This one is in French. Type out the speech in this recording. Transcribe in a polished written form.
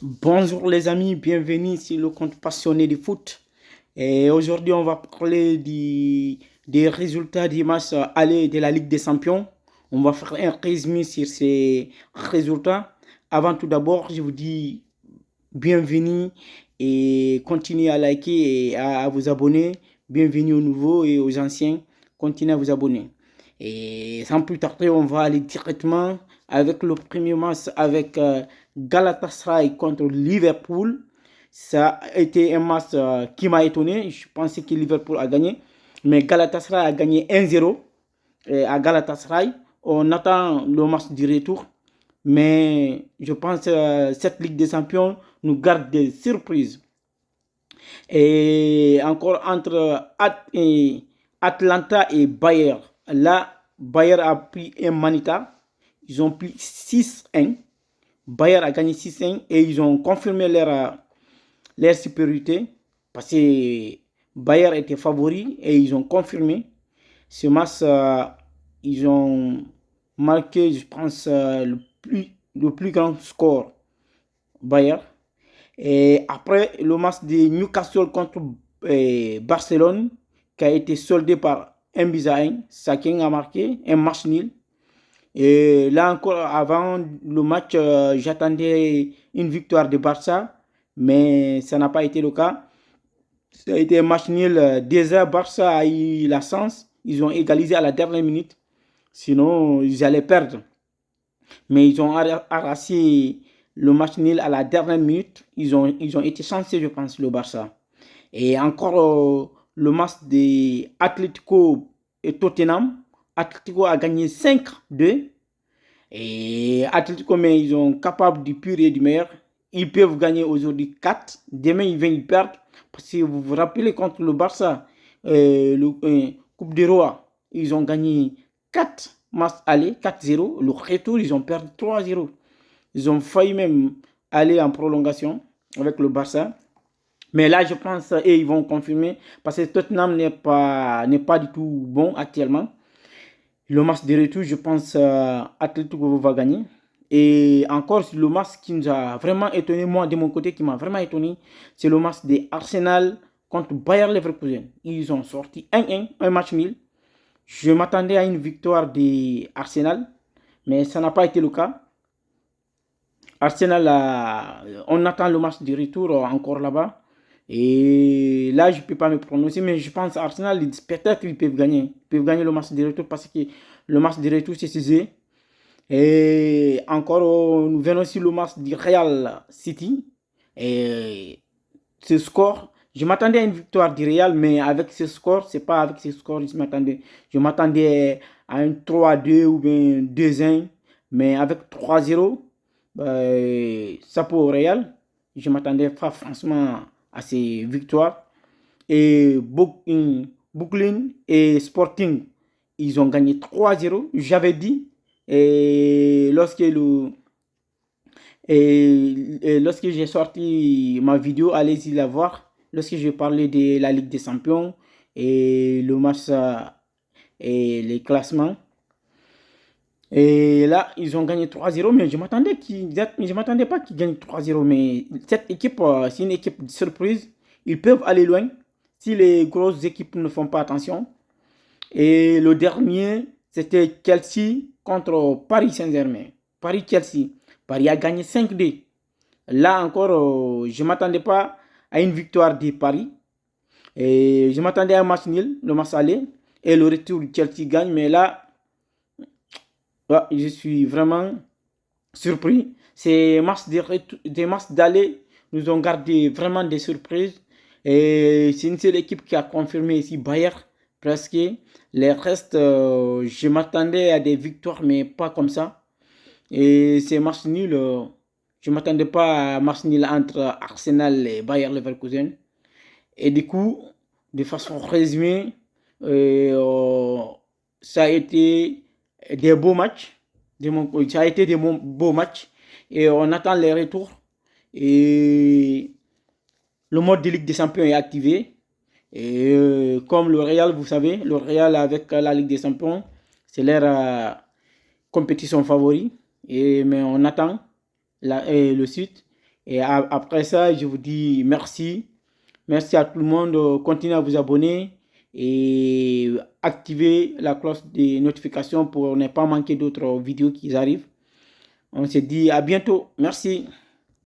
Bonjour les amis, bienvenue sur le compte passionné du foot. Et aujourd'hui, on va parler des résultats des matchs allés de la Ligue des Champions. On va faire un résumé sur ces résultats. Avant tout d'abord, je vous dis bienvenue et continuez à liker et à vous abonner. Bienvenue aux nouveaux et aux anciens. Continuez à vous abonner. Et sans plus tarder, on va aller directement avec le premier match avec Galatasaray contre Liverpool. Ça a été un match qui m'a étonné. Je pensais que Liverpool a gagné. Mais Galatasaray a gagné 1-0 à Galatasaray. On attend le match du retour. Mais je pense que cette Ligue des Champions nous garde des surprises. Et encore entre Atlanta et Bayer. Là, Bayer a pris un Manita. Ils ont pris 6-1. Bayer a gagné 6-1 et ils ont confirmé leur supériorité parce que Bayer était favori et ils ont confirmé. Ce match, ils ont marqué, je pense, le plus grand score Bayer. Et après le match de Newcastle contre Barcelone, qui a été soldé par un but à 1, chacun a marqué un match nul. Et là encore, avant le match, j'attendais une victoire de Barça, mais ça n'a pas été le cas. Ça a été un match nul. Déjà, Barça a eu la chance. Ils ont égalisé à la dernière minute. Sinon, ils allaient perdre. Mais ils ont arraché le match nul à la dernière minute. Ils ont été chanceux, je pense, le Barça. Et encore le match de Atlético et Tottenham. Atlético a gagné 5-2. Et Atlético, mais ils sont capables du pur et du meilleur. Ils peuvent gagner aujourd'hui 4. Demain, ils vont y perdre. Parce que vous vous rappelez contre le Barça, Coupe des Rois, ils ont gagné 4 matchs aller, 4-0. Le retour, ils ont perdu 3-0. Ils ont failli même aller en prolongation avec le Barça. Mais là, je pense et ils vont confirmer parce que Tottenham n'est pas du tout bon actuellement. Le match de retour, je pense Atletico va gagner. Et encore, le match qui nous a vraiment étonné, moi de mon côté, qui m'a vraiment étonné, c'est le match de Arsenal contre Bayer Leverkusen. Ils ont sorti 1-1, un match nul. Je m'attendais à une victoire de Arsenal, mais ça n'a pas été le cas. Arsenal, on attend le match de retour encore là-bas. Et là, je ne peux pas me prononcer, mais je pense Arsenal, peut-être qu'ils peuvent gagner. Ils peuvent gagner le match de retour parce que le match de retour, c'est 6. Et encore, nous venons sur le match du Real City. Et ce score, je m'attendais à une victoire du Real, mais avec ce score, c'est pas avec ce score que je m'attendais. Je m'attendais à un 3-2 ou bien 2-1, mais avec 3-0, ça pour le Real. Je m'attendais pas franchement à ces victoires. Et Brooklyn et Sporting, ils ont gagné 3-0. J'avais dit, et lorsque j'ai sorti ma vidéo, allez-y la voir. Lorsque j'ai parlé de la Ligue des Champions et le match et les classements. Et là, ils ont gagné 3-0, mais je m'attendais pas qu'ils gagnent 3-0. Mais cette équipe, c'est une équipe de surprise. Ils peuvent aller loin si les grosses équipes ne font pas attention. Et le dernier, c'était Chelsea contre Paris Saint-Germain. Paris-Chelsea. Paris a gagné 5-2. Là encore, je ne m'attendais pas à une victoire de Paris. Et je m'attendais à un match nul, le match aller. Et le retour de Chelsea gagne. Mais là, ouais, je suis vraiment surpris. Des matchs d'aller nous ont gardé vraiment des surprises. Et c'est une seule équipe qui a confirmé ici Bayer presque. Les restes, je m'attendais à des victoires, mais pas comme ça. Et ces matchs nuls, je ne m'attendais pas à un match nul entre Arsenal et Bayer Leverkusen. Et du coup, de façon résumée, euh, ça a été des beaux matchs. Ça a été des beaux matchs. Et on attend les retours. Et le mode de Ligue des Champions est activé. Et comme le Real, vous savez, le Real avec la Ligue des Champions, c'est leur compétition favori. Mais on attend le suite. Et après ça, je vous dis merci. Merci à tout le monde. Continuez à vous abonner et activez la cloche de notification pour ne pas manquer d'autres vidéos qui arrivent. On se dit à bientôt. Merci.